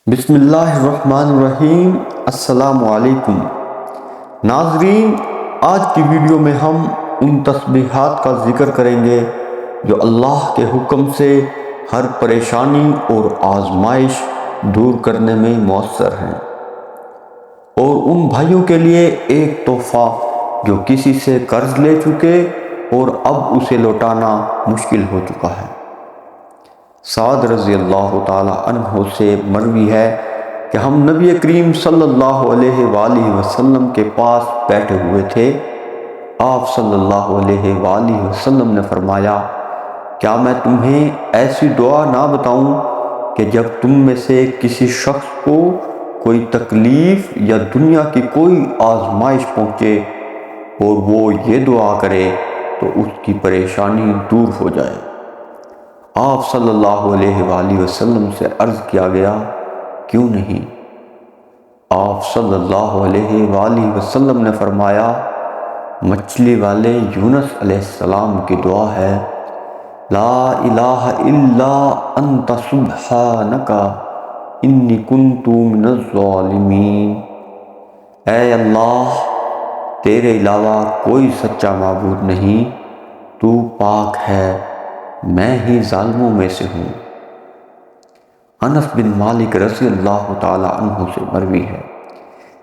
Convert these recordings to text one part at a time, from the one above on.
بسم اللہ الرحمن الرحیم۔ السلام علیکم ناظرین، آج کی ویڈیو میں ہم ان تسبیحات کا ذکر کریں گے جو اللہ کے حکم سے ہر پریشانی اور آزمائش دور کرنے میں مؤثر ہیں، اور ان بھائیوں کے لیے ایک تحفہ جو کسی سے قرض لے چکے اور اب اسے لوٹانا مشکل ہو چکا ہے۔ سعد رضی اللہ تعالی عنہ سے مروی ہے کہ ہم نبی کریم صلی اللہ علیہ وآلہ وسلم کے پاس بیٹھے ہوئے تھے۔ آپ صلی اللہ علیہ وآلہ وسلم نے فرمایا، کیا میں تمہیں ایسی دعا نہ بتاؤں کہ جب تم میں سے کسی شخص کو کوئی تکلیف یا دنیا کی کوئی آزمائش پہنچے اور وہ یہ دعا کرے تو اس کی پریشانی دور ہو جائے؟ آپ صلی اللہ علیہ وآلہ وسلم سے عرض کیا گیا، کیوں نہیں؟ آپ صلی اللہ علیہ وآلہ وسلم نے فرمایا، مچھلی والے یونس علیہ السلام کی دعا ہے، لا الہ الا انت سبحانک انی کنت من الظالمین۔ اے اللہ، تیرے علاوہ کوئی سچا معبود نہیں، تو پاک ہے، میں ہی ظالموں میں سے ہوں۔ انس بن مالک رضی اللہ تعالی عنہ سے مروی ہے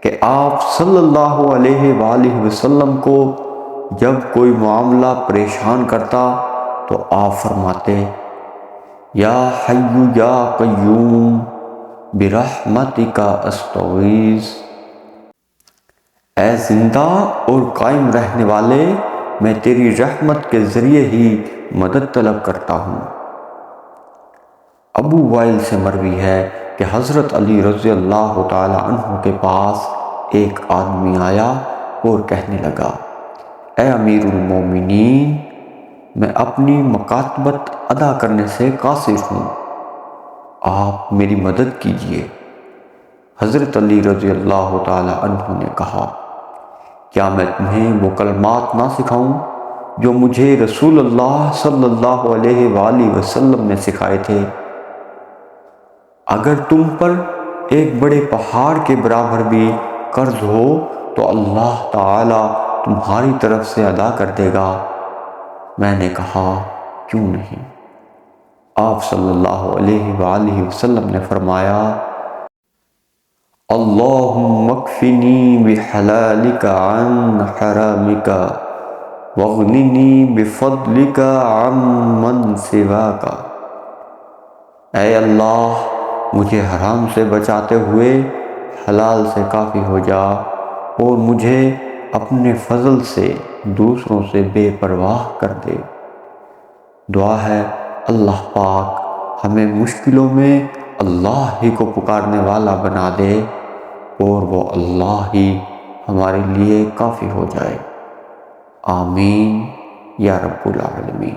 کہ آپ صلی اللہ علیہ وآلہ وسلم کو جب کوئی معاملہ پریشان کرتا تو آپ فرماتے، یا حی یا قیوم برحمتک استغیث۔ اے زندہ اور قائم رہنے والے، میں تیری رحمت کے ذریعے ہی مدد طلب کرتا ہوں۔ ابو وائل سے مروی ہے کہ حضرت علی رضی اللہ تعالی عنہ کے پاس ایک آدمی آیا اور کہنے لگا، اے امیر المومنین، میں اپنی مکاتبت ادا کرنے سے قاصر ہوں، آپ میری مدد کیجیے۔ حضرت علی رضی اللہ تعالی عنہ نے کہا، کیا میں تمہیں وہ کلمات نہ سکھاؤں جو مجھے رسول اللہ صلی اللہ علیہ وآلہ وسلم نے سکھائے تھے؟ اگر تم پر ایک بڑے پہاڑ کے برابر بھی قرض ہو تو اللہ تعالی تمہاری طرف سے ادا کر دے گا۔ میں نے کہا، کیوں نہیں؟ آپ صلی اللہ علیہ وآلہ وسلم نے فرمایا، اللہم اکفنی بحلالک عن حرامک واغننی بفضلک عمن سواک۔ اے اللہ، مجھے حرام سے بچاتے ہوئے حلال سے کافی ہو جا، اور مجھے اپنے فضل سے دوسروں سے بے پرواہ کر دے۔ دعا ہے، اللہ پاک ہمیں مشکلوں میں اللہ ہی کو پکارنے والا بنا دے اور وہ اللہ ہی ہمارے لیے کافی ہو جائے۔ آمین یا رب العالمین۔